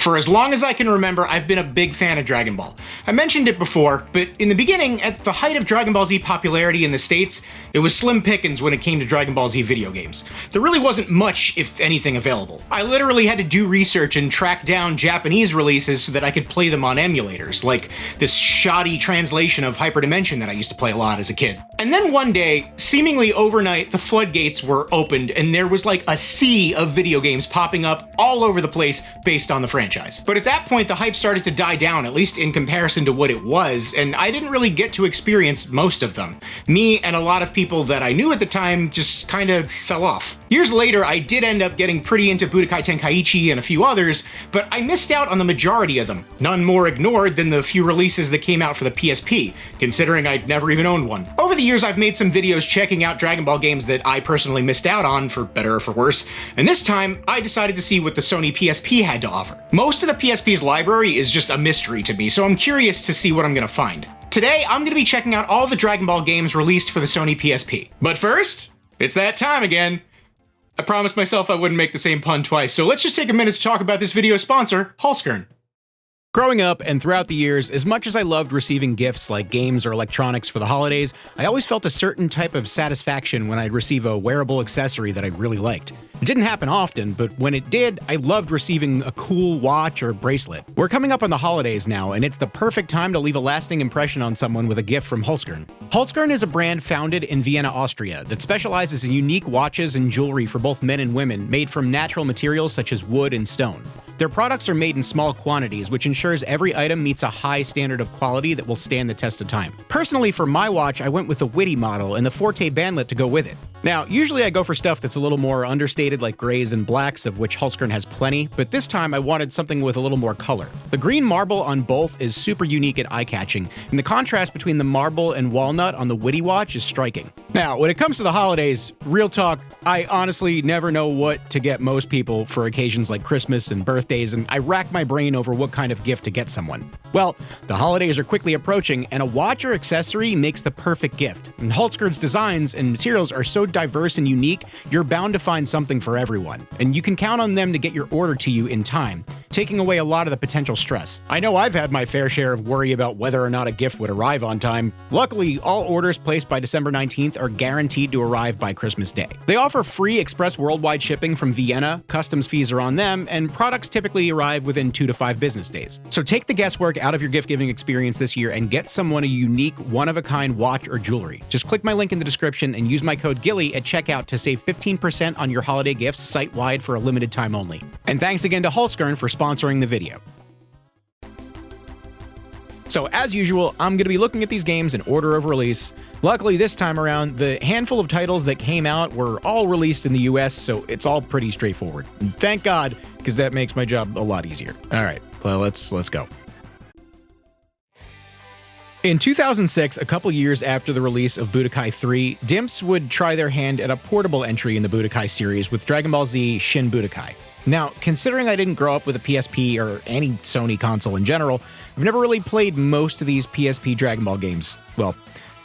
For as long as I can remember, I've been a big fan of Dragon Ball. I mentioned it before, but in the beginning, at the height of Dragon Ball Z popularity in the States, it was slim pickings when it came to Dragon Ball Z video games. There really wasn't much, if anything, available. I literally had to do research and track down Japanese releases so that I could play them on emulators, like this shoddy translation of Hyperdimension that I used to play a lot as a kid. And then one day, seemingly overnight, the floodgates were opened and there was like a sea of video games popping up all over the place based on the franchise. But at that point, the hype started to die down, at least in comparison to what it was, and I didn't really get to experience most of them. Me and a lot of people that I knew at the time just kind of fell off. Years later, I did end up getting pretty into Budokai Tenkaichi and a few others, but I missed out on the majority of them. None more ignored than the few releases that came out for the PSP, considering I'd never even owned one. Over the years, I've made some videos checking out Dragon Ball games that I personally missed out on, for better or for worse, and this time, I decided to see what the Sony PSP had to offer. Most of the PSP's library is just a mystery to me, so I'm curious to see what I'm gonna find. Today, I'm gonna be checking out all the Dragon Ball games released for the Sony PSP. But first, it's that time again. I promised myself I wouldn't make the same pun twice, so let's just take a minute to talk about this video's sponsor, Hulskern. Growing up and throughout the years, as much as I loved receiving gifts like games or electronics for the holidays, I always felt a certain type of satisfaction when I'd receive a wearable accessory that I really liked. It didn't happen often, but when it did, I loved receiving a cool watch or bracelet. We're coming up on the holidays now, and it's the perfect time to leave a lasting impression on someone with a gift from Hulskern. Hulskern is a brand founded in Vienna, Austria, that specializes in unique watches and jewelry for both men and women made from natural materials such as wood and stone. Their products are made in small quantities, which ensures every item meets a high standard of quality that will stand the test of time. Personally, for my watch, I went with the Witty model and the Forte bandlet to go with it. Now, usually I go for stuff that's a little more understated like grays and blacks, of which Hulskern has plenty, but this time I wanted something with a little more color. The green marble on both is super unique and eye-catching, and the contrast between the marble and walnut on the Witty watch is striking. Now, when it comes to the holidays, real talk, I honestly never know what to get most people for occasions like Christmas and birthdays, and I rack my brain over what kind of gift to get someone. Well, the holidays are quickly approaching, and a watch or accessory makes the perfect gift. And Hulskern's designs and materials are so diverse and unique, you're bound to find something for everyone. And you can count on them to get your order to you in time, taking away a lot of the potential stress. I know I've had my fair share of worry about whether or not a gift would arrive on time. Luckily, all orders placed by December 19th are guaranteed to arrive by Christmas Day. They offer free express worldwide shipping from Vienna, customs fees are on them, and products typically arrive within 2 to 5 business days. So take the guesswork out of your gift-giving experience this year and get someone a unique, one-of-a-kind watch or jewelry. Just click my link in the description and use my code GILLY at checkout to save 15% on your holiday gifts site-wide for a limited time only. And thanks again to Hulskern for sponsoring the video. So as usual, I'm going to be looking at these games in order of release. Luckily this time around, the handful of titles that came out were all released in the US, so it's all pretty straightforward. And thank God, because that makes my job a lot easier. All right, well, let's go. In 2006, a couple years after the release of Budokai 3, Dimps would try their hand at a portable entry in the Budokai series with Dragon Ball Z Shin Budokai. Now, considering I didn't grow up with a PSP or any Sony console in general, I've never really played most of these PSP Dragon Ball games. Well,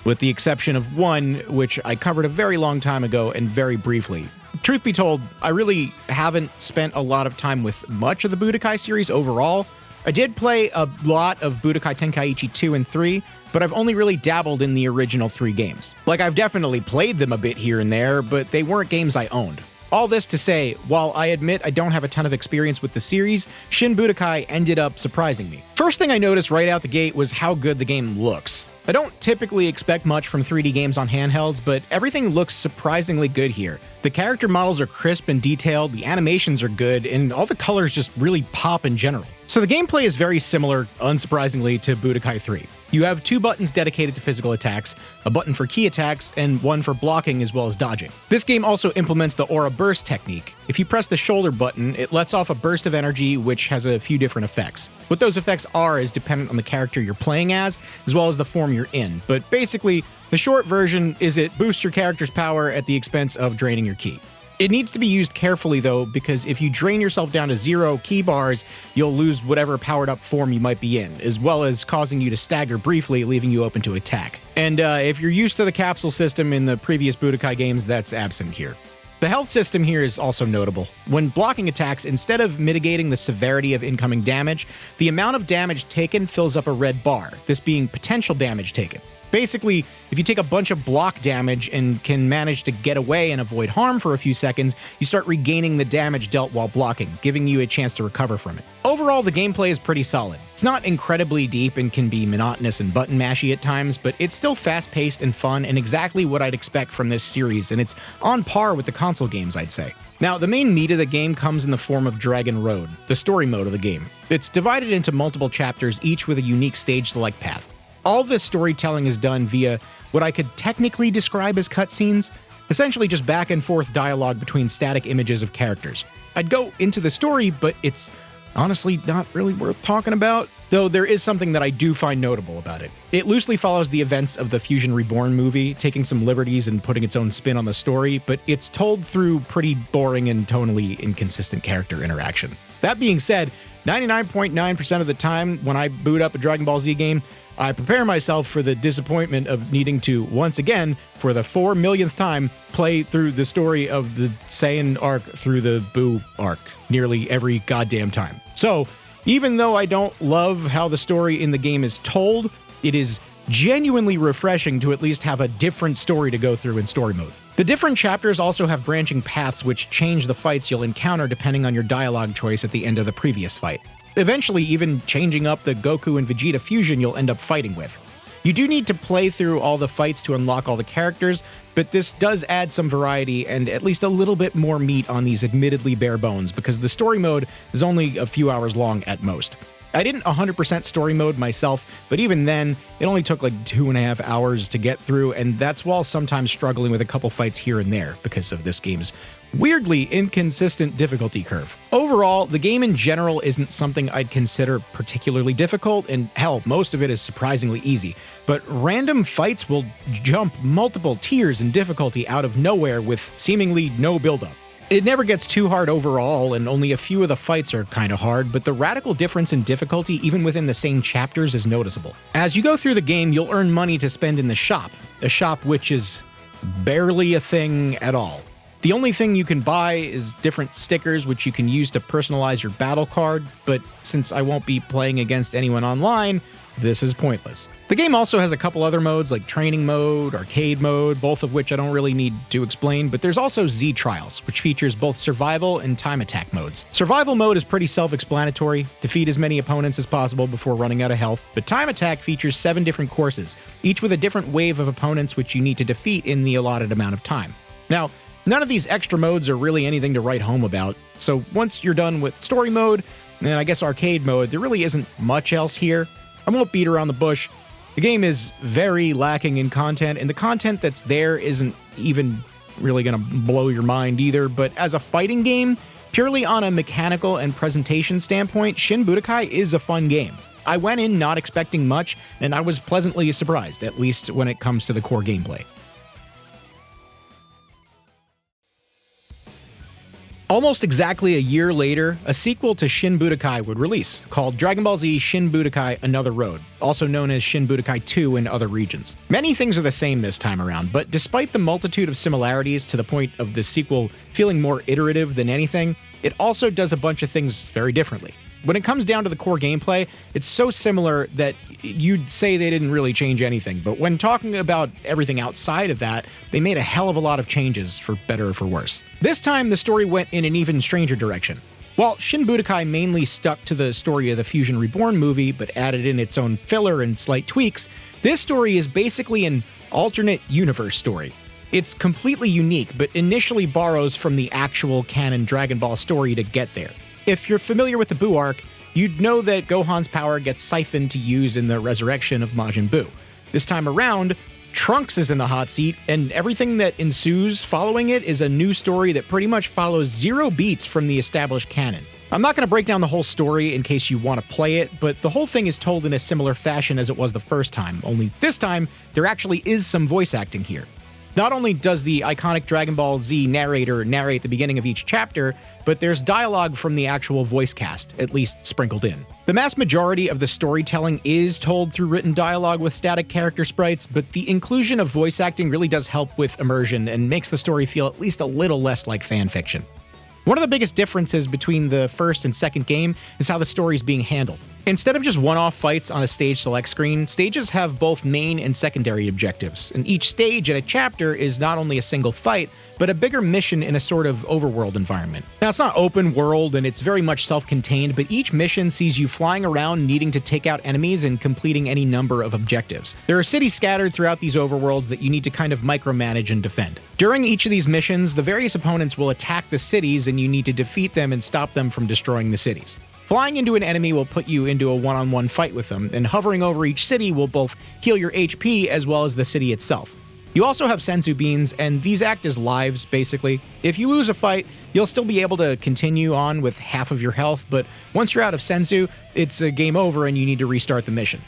with the exception of one, which I covered a very long time ago and very briefly. Truth be told, I really haven't spent a lot of time with much of the Budokai series overall. I did play a lot of Budokai Tenkaichi 2 and 3, but I've only really dabbled in the original 3 games. Like, I've definitely played them a bit here and there, but they weren't games I owned. All this to say, while I admit I don't have a ton of experience with the series, Shin Budokai ended up surprising me. First thing I noticed right out the gate was how good the game looks. I don't typically expect much from 3D games on handhelds, but everything looks surprisingly good here. The character models are crisp and detailed, the animations are good, and all the colors just really pop in general. So the gameplay is very similar, unsurprisingly, to Budokai 3. You have 2 buttons dedicated to physical attacks, a button for key attacks, and one for blocking as well as dodging. This game also implements the Aura Burst technique. If you press the shoulder button, it lets off a burst of energy which has a few different effects. What those effects are is dependent on the character you're playing as well as the form you're in, but basically, the short version is it boosts your character's power at the expense of draining your ki. It needs to be used carefully though, because if you drain yourself down to 0 ki bars, you'll lose whatever powered up form you might be in, as well as causing you to stagger briefly, leaving you open to attack. And if you're used to the capsule system in the previous Budokai games, that's absent here. The health system here is also notable. When blocking attacks, instead of mitigating the severity of incoming damage, the amount of damage taken fills up a red bar, this being potential damage taken. Basically, if you take a bunch of block damage and can manage to get away and avoid harm for a few seconds, you start regaining the damage dealt while blocking, giving you a chance to recover from it. Overall, the gameplay is pretty solid. It's not incredibly deep and can be monotonous and button mashy at times, but it's still fast-paced and fun and exactly what I'd expect from this series, and it's on par with the console games, I'd say. Now, the main meat of the game comes in the form of Dragon Road, the story mode of the game. It's divided into multiple chapters, each with a unique stage select path. All of this storytelling is done via what I could technically describe as cutscenes, essentially just back and forth dialogue between static images of characters. I'd go into the story, but it's honestly not really worth talking about, though there is something that I do find notable about it. It loosely follows the events of the Fusion Reborn movie, taking some liberties and putting its own spin on the story, but it's told through pretty boring and tonally inconsistent character interaction. That being said, 99.9% of the time when I boot up a Dragon Ball Z game, I prepare myself for the disappointment of needing to, once again, for the 4 millionth time, play through the story of the Saiyan arc through the Buu arc nearly every goddamn time. So, even though I don't love how the story in the game is told, it is genuinely refreshing to at least have a different story to go through in story mode. The different chapters also have branching paths which change the fights you'll encounter depending on your dialogue choice at the end of the previous fight. Eventually even changing up the Goku and Vegeta fusion you'll end up fighting with. You do need to play through all the fights to unlock all the characters, but this does add some variety and at least a little bit more meat on these admittedly bare bones because the story mode is only a few hours long at most. I didn't 100% story mode myself, but even then, it only took like 2.5 hours to get through, and that's while sometimes struggling with a couple fights here and there because of this game's weirdly inconsistent difficulty curve. Overall, the game in general isn't something I'd consider particularly difficult, and hell, most of it is surprisingly easy, but random fights will jump multiple tiers in difficulty out of nowhere with seemingly no buildup. It never gets too hard overall, and only a few of the fights are kinda hard, but the radical difference in difficulty even within the same chapters is noticeable. As you go through the game, you'll earn money to spend in the shop, a shop which is barely a thing at all. The only thing you can buy is different stickers which you can use to personalize your battle card, but since I won't be playing against anyone online, this is pointless. The game also has a couple other modes like training mode, arcade mode, both of which I don't really need to explain, but there's also Z Trials, which features both survival and time attack modes. Survival mode is pretty self-explanatory, defeat as many opponents as possible before running out of health, but time attack features 7 different courses, each with a different wave of opponents which you need to defeat in the allotted amount of time. Now, none of these extra modes are really anything to write home about, so once you're done with story mode, and I guess arcade mode, there really isn't much else here. I won't beat around the bush. The game is very lacking in content, and the content that's there isn't even really gonna blow your mind either, but as a fighting game, purely on a mechanical and presentation standpoint, Shin Budokai is a fun game. I went in not expecting much, and I was pleasantly surprised, at least when it comes to the core gameplay. Almost exactly a year later, a sequel to Shin Budokai would release, called Dragon Ball Z Shin Budokai Another Road, also known as Shin Budokai 2 in other regions. Many things are the same this time around, but despite the multitude of similarities to the point of the sequel feeling more iterative than anything, it also does a bunch of things very differently. When it comes down to the core gameplay, it's so similar that you'd say they didn't really change anything, but when talking about everything outside of that, they made a hell of a lot of changes, for better or for worse. This time, the story went in an even stranger direction. While Shin Budokai mainly stuck to the story of the Fusion Reborn movie, but added in its own filler and slight tweaks, this story is basically an alternate universe story. It's completely unique, but initially borrows from the actual canon Dragon Ball story to get there. If you're familiar with the Buu arc, you'd know that Gohan's power gets siphoned to use in the resurrection of Majin Buu. This time around, Trunks is in the hot seat, and everything that ensues following it is a new story that pretty much follows 0 beats from the established canon. I'm not going to break down the whole story in case you want to play it, but the whole thing is told in a similar fashion as it was the first time, only this time, there actually is some voice acting here. Not only does the iconic Dragon Ball Z narrator narrate the beginning of each chapter, but there's dialogue from the actual voice cast, at least sprinkled in. The mass majority of the storytelling is told through written dialogue with static character sprites, but the inclusion of voice acting really does help with immersion and makes the story feel at least a little less like fan fiction. One of the biggest differences between the first and second game is how the story is being handled. Instead of just one-off fights on a stage select screen, stages have both main and secondary objectives, and each stage in a chapter is not only a single fight, but a bigger mission in a sort of overworld environment. Now, it's not open world and it's very much self-contained, but each mission sees you flying around needing to take out enemies and completing any number of objectives. There are cities scattered throughout these overworlds that you need to kind of micromanage and defend. During each of these missions, the various opponents will attack the cities and you need to defeat them and stop them from destroying the cities. Flying into an enemy will put you into a one-on-one fight with them, and hovering over each city will both heal your HP as well as the city itself. You also have senzu beans, and these act as lives, basically. If you lose a fight, you'll still be able to continue on with half of your health, but once you're out of senzu, it's a game over and you need to restart the mission.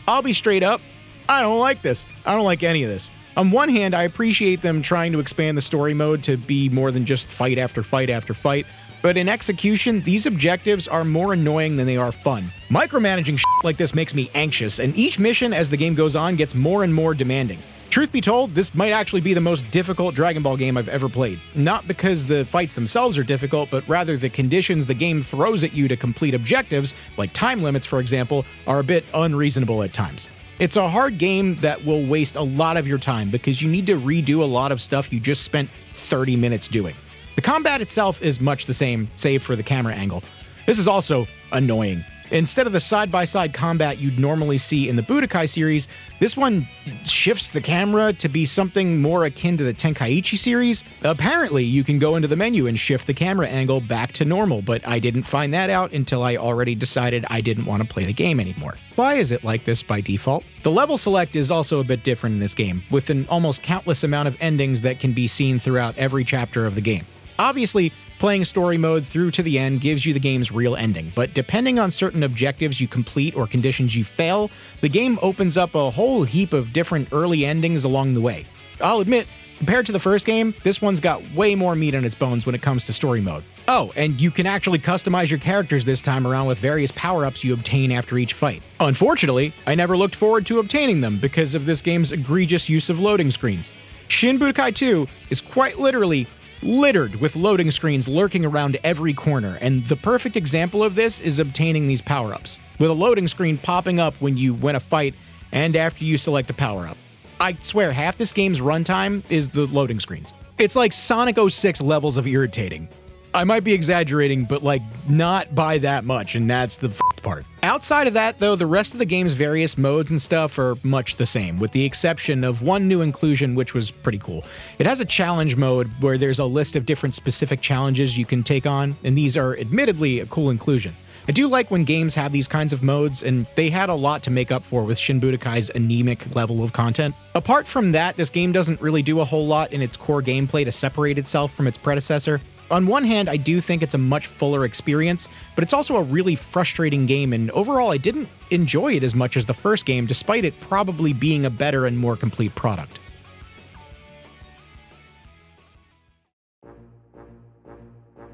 I'll be straight up, I don't like this. I don't like any of this. On one hand, I appreciate them trying to expand the story mode to be more than just fight after fight after fight, but in execution, these objectives are more annoying than they are fun. Micromanaging shit like this makes me anxious, and each mission as the game goes on gets more and more demanding. Truth be told, this might actually be the most difficult Dragon Ball game I've ever played. Not because the fights themselves are difficult, but rather the conditions the game throws at you to complete objectives, like time limits for example, are a bit unreasonable at times. It's a hard game that will waste a lot of your time because you need to redo a lot of stuff you just spent 30 minutes doing. The combat itself is much the same, save for the camera angle. This is also annoying. Instead of the side-by-side combat you'd normally see in the Budokai series, this one shifts the camera to be something more akin to the Tenkaichi series. Apparently, you can go into the menu and shift the camera angle back to normal, but I didn't find that out until I already decided I didn't want to play the game anymore. Why is it like this by default? The level select is also a bit different in this game, with an almost countless amount of endings that can be seen throughout every chapter of the game. Obviously, playing story mode through to the end gives you the game's real ending, but depending on certain objectives you complete or conditions you fail, the game opens up a whole heap of different early endings along the way. I'll admit, compared to the first game, this one's got way more meat on its bones when it comes to story mode. Oh, and you can actually customize your characters this time around with various power-ups you obtain after each fight. Unfortunately, I never looked forward to obtaining them because of this game's egregious use of loading screens. Shin Budokai 2 is quite literally littered with loading screens lurking around every corner, and the perfect example of this is obtaining these power-ups, with a loading screen popping up when you win a fight and after you select a power-up. I swear, half this game's runtime is the loading screens. It's like Sonic 06 levels of irritating. I might be exaggerating, but like, not by that much, and that's the part. Outside of that, though, the rest of the game's various modes and stuff are much the same, with the exception of one new inclusion, which was pretty cool. It has a challenge mode where there's a list of different specific challenges you can take on, and these are admittedly a cool inclusion. I do like when games have these kinds of modes, and they had a lot to make up for with Shin Budokai's anemic level of content. Apart from that, this game doesn't really do a whole lot in its core gameplay to separate itself from its predecessor. On one hand, I do think it's a much fuller experience, but it's also a really frustrating game, and overall I didn't enjoy it as much as the first game, despite it probably being a better and more complete product.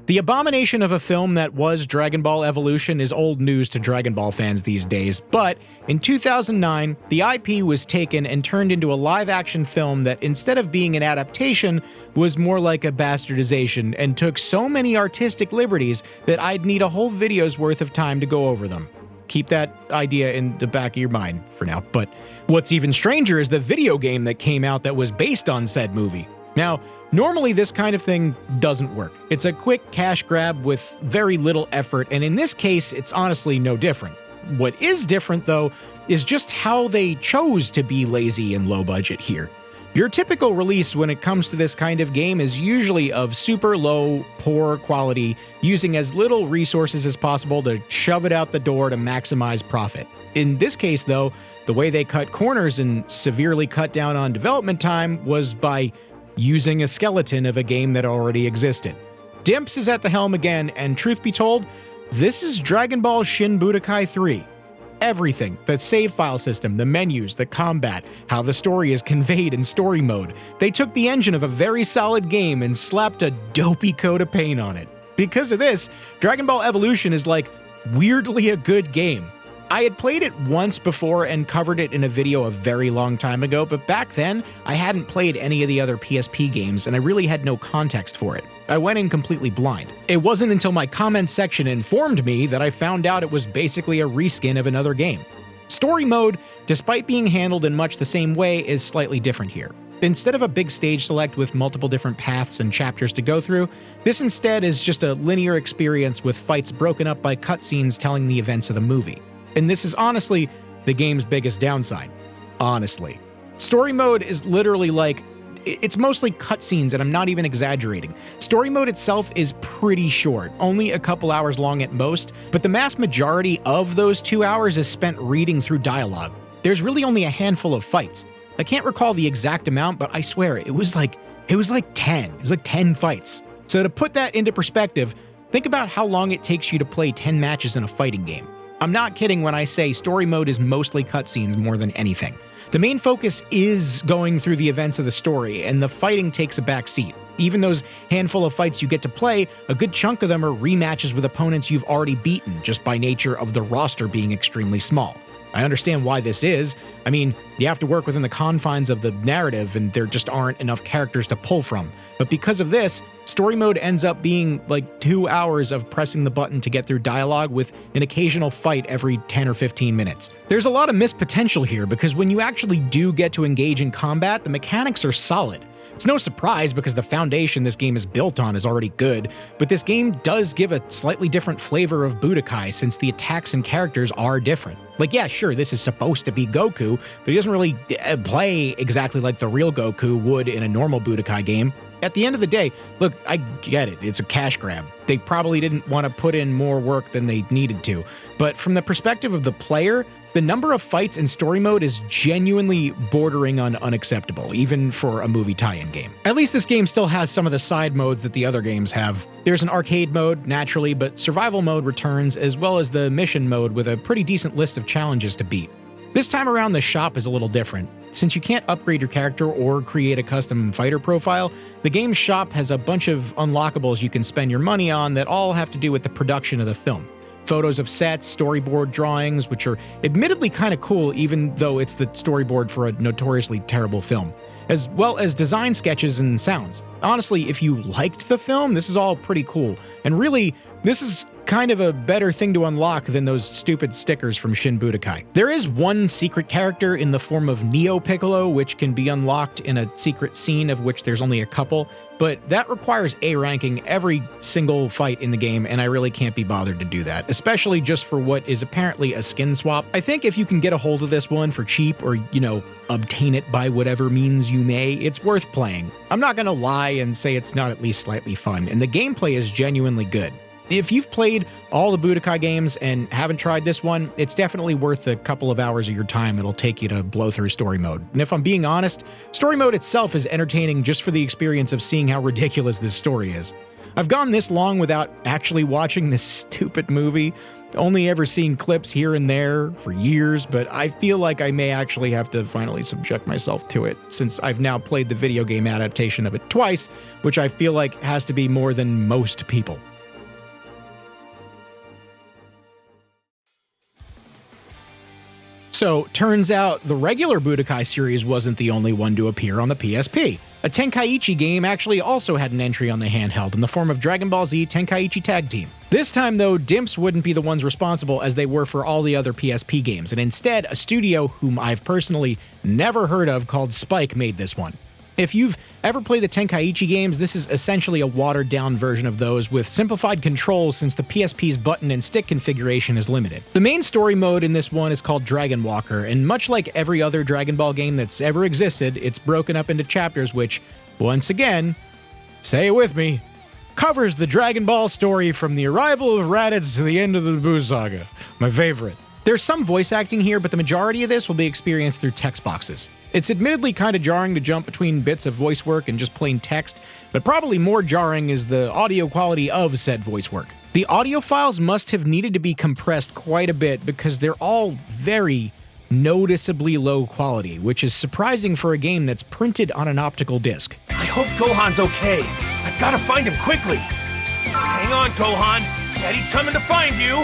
The abomination of a film that was Dragon Ball Evolution is old news to Dragon Ball fans these days, but in 2009, the IP was taken and turned into a live-action film that, instead of being an adaptation, was more like a bastardization and took so many artistic liberties that I'd need a whole video's worth of time to go over them. Keep that idea in the back of your mind for now. But what's even stranger is the video game that came out that was based on said movie. Now, normally this kind of thing doesn't work. It's a quick cash grab with very little effort, and in this case, it's honestly no different. What is different, though, is just how they chose to be lazy and low budget here. Your typical release when it comes to this kind of game is usually of super low, poor quality, using as little resources as possible to shove it out the door to maximize profit. In this case, though, the way they cut corners and severely cut down on development time was by using a skeleton of a game that already existed. Dimps is at the helm again, and truth be told, this is Dragon Ball Shin Budokai 3. Everything, the save file system, the menus, the combat, how the story is conveyed in story mode. They took the engine of a very solid game and slapped a dopey coat of paint on it. Because of this, Dragon Ball Evolution is like weirdly a good game. I had played it once before and covered it in a video a very long time ago, but back then, I hadn't played any of the other PSP games and I really had no context for it. I went in completely blind. It wasn't until my comments section informed me that I found out it was basically a reskin of another game. Story mode, despite being handled in much the same way, is slightly different here. Instead of a big stage select with multiple different paths and chapters to go through, this instead is just a linear experience with fights broken up by cutscenes telling the events of the movie. And this is honestly the game's biggest downside. Honestly. Story mode is literally like, it's mostly cutscenes, and I'm not even exaggerating. Story mode itself is pretty short, only a couple hours long at most, but the vast majority of those 2 hours is spent reading through dialogue. There's really only a handful of fights. I can't recall the exact amount, but I swear it was like 10. It was like 10 fights. So to put that into perspective, think about how long it takes you to play 10 matches in a fighting game. I'm not kidding when I say story mode is mostly cutscenes more than anything. The main focus is going through the events of the story, and the fighting takes a back seat. Even those handful of fights you get to play, a good chunk of them are rematches with opponents you've already beaten, just by nature of the roster being extremely small. I understand why this is. I mean, you have to work within the confines of the narrative, and there just aren't enough characters to pull from. But because of this, story mode ends up being like 2 hours of pressing the button to get through dialogue with an occasional fight every 10 or 15 minutes. There's a lot of missed potential here because when you actually do get to engage in combat, the mechanics are solid. It's no surprise because the foundation this game is built on is already good, but this game does give a slightly different flavor of Budokai since the attacks and characters are different. Like, yeah, sure, this is supposed to be Goku, but he doesn't really play exactly like the real Goku would in a normal Budokai game. At the end of the day, look, I get it, it's a cash grab. They probably didn't want to put in more work than they needed to, but from the perspective of the player, the number of fights in story mode is genuinely bordering on unacceptable, even for a movie tie-in game. At least this game still has some of the side modes that the other games have. There's an arcade mode, naturally, but survival mode returns, as well as the mission mode with a pretty decent list of challenges to beat. This time around, the shop is a little different. Since you can't upgrade your character or create a custom fighter profile, the game's shop has a bunch of unlockables you can spend your money on that all have to do with the production of the film. Photos of sets, storyboard drawings, which are admittedly kind of cool even though it's the storyboard for a notoriously terrible film, as well as design sketches and sounds. Honestly, if you liked the film, this is all pretty cool, and really, this is kind of a better thing to unlock than those stupid stickers from Shin Budokai. There is one secret character in the form of Neo Piccolo, which can be unlocked in a secret scene of which there's only a couple, but that requires A ranking every single fight in the game, and I really can't be bothered to do that, especially just for what is apparently a skin swap. I think if you can get a hold of this one for cheap or, obtain it by whatever means you may, it's worth playing. I'm not gonna lie and say it's not at least slightly fun, and the gameplay is genuinely good. If you've played all the Budokai games and haven't tried this one, it's definitely worth a couple of hours of your time it'll take you to blow through story mode. And if I'm being honest, story mode itself is entertaining just for the experience of seeing how ridiculous this story is. I've gone this long without actually watching this stupid movie, only ever seen clips here and there for years, but I feel like I may actually have to finally subject myself to it, since I've now played the video game adaptation of it twice, which I feel like has to be more than most people. So, turns out the regular Budokai series wasn't the only one to appear on the PSP. A Tenkaichi game actually also had an entry on the handheld in the form of Dragon Ball Z Tenkaichi Tag Team. This time though, Dimps wouldn't be the ones responsible as they were for all the other PSP games, and instead a studio whom I've personally never heard of called Spike made this one. If you've ever played the Tenkaichi games, this is essentially a watered-down version of those with simplified controls since the PSP's button and stick configuration is limited. The main story mode in this one is called Dragon Walker, and much like every other Dragon Ball game that's ever existed, it's broken up into chapters which, once again, say it with me, covers the Dragon Ball story from the arrival of Raditz to the end of the Buu Saga. My favorite. There's some voice acting here, but the majority of this will be experienced through text boxes. It's admittedly kind of jarring to jump between bits of voice work and just plain text, but probably more jarring is the audio quality of said voice work. The audio files must have needed to be compressed quite a bit because they're all very noticeably low quality, which is surprising for a game that's printed on an optical disc. I hope Gohan's okay. I've got to find him quickly. Hang on, Gohan. Daddy's coming to find you.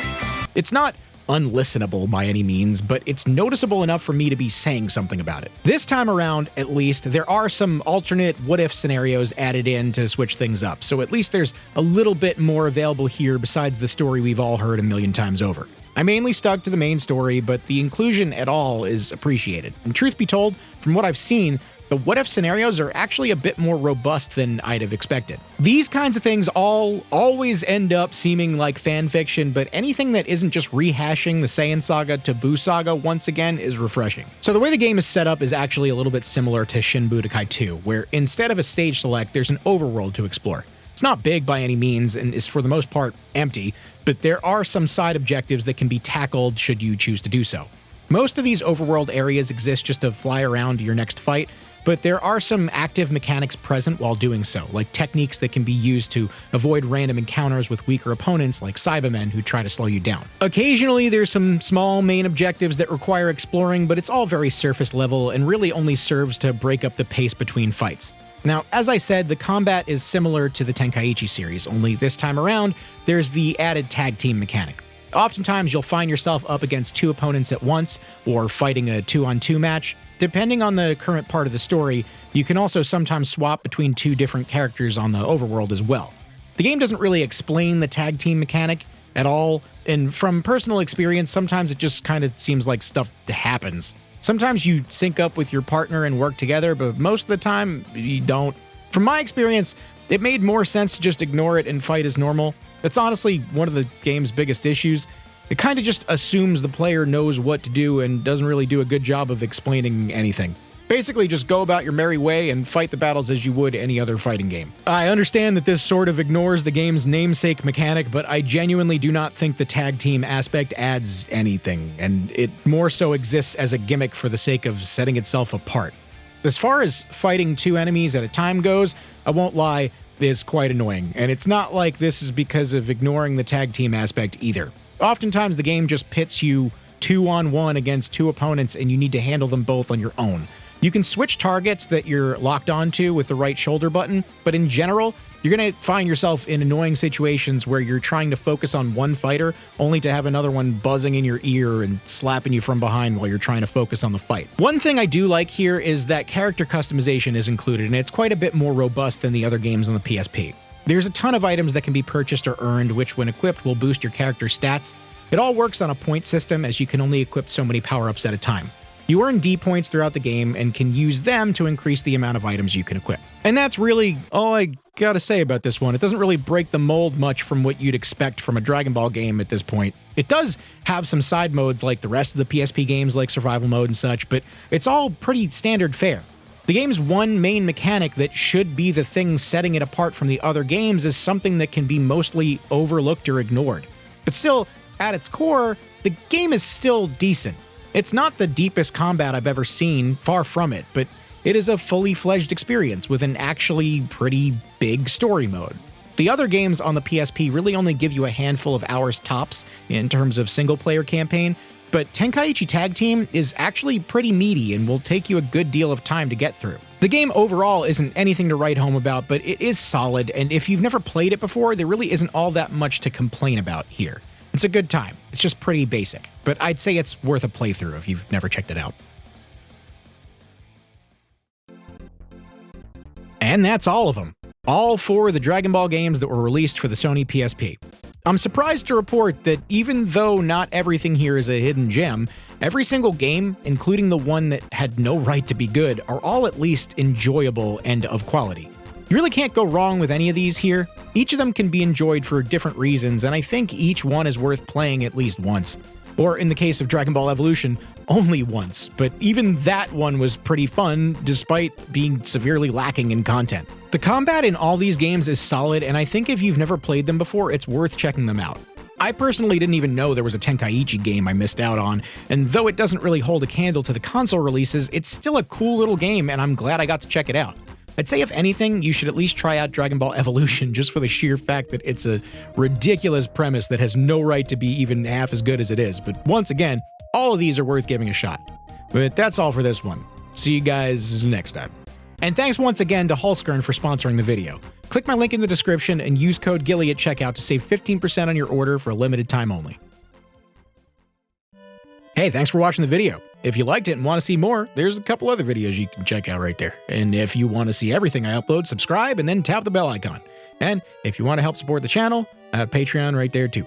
It's not unlistenable by any means, but it's noticeable enough for me to be saying something about it. This time around, at least, there are some alternate what-if scenarios added in to switch things up, so at least there's a little bit more available here besides the story we've all heard a million times over. I mainly stuck to the main story, but the inclusion at all is appreciated. And truth be told, from what I've seen, the what-if scenarios are actually a bit more robust than I'd have expected. These kinds of things always end up seeming like fan fiction, but anything that isn't just rehashing the Saiyan Saga to Buu Saga once again is refreshing. So the way the game is set up is actually a little bit similar to Shin Budokai 2, where instead of a stage select, there's an overworld to explore. It's not big by any means and is for the most part empty, but there are some side objectives that can be tackled should you choose to do so. Most of these overworld areas exist just to fly around to your next fight, but there are some active mechanics present while doing so, like techniques that can be used to avoid random encounters with weaker opponents like Cybermen who try to slow you down. Occasionally, there's some small main objectives that require exploring, but it's all very surface level and really only serves to break up the pace between fights. Now, as I said, the combat is similar to the Tenkaichi series, only this time around, there's the added tag team mechanic. Oftentimes, you'll find yourself up against two opponents at once, or fighting a 2-on-2 match. Depending on the current part of the story, you can also sometimes swap between two different characters on the overworld as well. The game doesn't really explain the tag team mechanic at all, and from personal experience, sometimes it just kind of seems like stuff happens. Sometimes you sync up with your partner and work together, but most of the time, you don't. From my experience, it made more sense to just ignore it and fight as normal. That's honestly one of the game's biggest issues. It kind of just assumes the player knows what to do and doesn't really do a good job of explaining anything. Basically, just go about your merry way and fight the battles as you would any other fighting game. I understand that this sort of ignores the game's namesake mechanic, but I genuinely do not think the tag team aspect adds anything, and it more so exists as a gimmick for the sake of setting itself apart. As far as fighting two enemies at a time goes, I won't lie, it's quite annoying, and it's not like this is because of ignoring the tag team aspect either. Oftentimes, the game just pits you 2-on-1 against two opponents, and you need to handle them both on your own. You can switch targets that you're locked onto with the right shoulder button, but in general, you're going to find yourself in annoying situations where you're trying to focus on one fighter, only to have another one buzzing in your ear and slapping you from behind while you're trying to focus on the fight. One thing I do like here is that character customization is included, and it's quite a bit more robust than the other games on the PSP. There's a ton of items that can be purchased or earned, which when equipped will boost your character's stats. It all works on a point system, as you can only equip so many power-ups at a time. You earn D points throughout the game and can use them to increase the amount of items you can equip. And that's really all I gotta say about this one. It doesn't really break the mold much from what you'd expect from a Dragon Ball game at this point. It does have some side modes like the rest of the PSP games, like survival mode and such, but it's all pretty standard fare. The game's one main mechanic that should be the thing setting it apart from the other games is something that can be mostly overlooked or ignored. But still, at its core, the game is still decent. It's not the deepest combat I've ever seen, far from it, but it is a fully fledged experience with an actually pretty big story mode. The other games on the PSP really only give you a handful of hours tops in terms of single-player campaign, but Tenkaichi Tag Team is actually pretty meaty and will take you a good deal of time to get through. The game overall isn't anything to write home about, but it is solid, and if you've never played it before, there really isn't all that much to complain about here. It's a good time. It's just pretty basic, but I'd say it's worth a playthrough if you've never checked it out. And that's all of them. All 4 of the Dragon Ball games that were released for the Sony PSP. I'm surprised to report that even though not everything here is a hidden gem, every single game, including the one that had no right to be good, are all at least enjoyable and of quality. You really can't go wrong with any of these here. Each of them can be enjoyed for different reasons, and I think each one is worth playing at least once. Or in the case of Dragon Ball Evolution, only once, but even that one was pretty fun despite being severely lacking in content. The combat in all these games is solid, and I think if you've never played them before, it's worth checking them out. I personally didn't even know there was a Tenkaichi game I missed out on, and though it doesn't really hold a candle to the console releases, it's still a cool little game, and I'm glad I got to check it out. I'd say if anything, you should at least try out Dragon Ball Evolution just for the sheer fact that it's a ridiculous premise that has no right to be even half as good as it is. But once again, all of these are worth giving a shot. But that's all for this one. See you guys next time. And thanks once again to Hulskern for sponsoring the video. Click my link in the description and use code GILLY at checkout to save 15% on your order for a limited time only. Hey, thanks for watching the video. If you liked it and want to see more, there's a couple other videos you can check out right there. And if you want to see everything I upload, subscribe and then tap the bell icon. And if you want to help support the channel, I have Patreon right there too.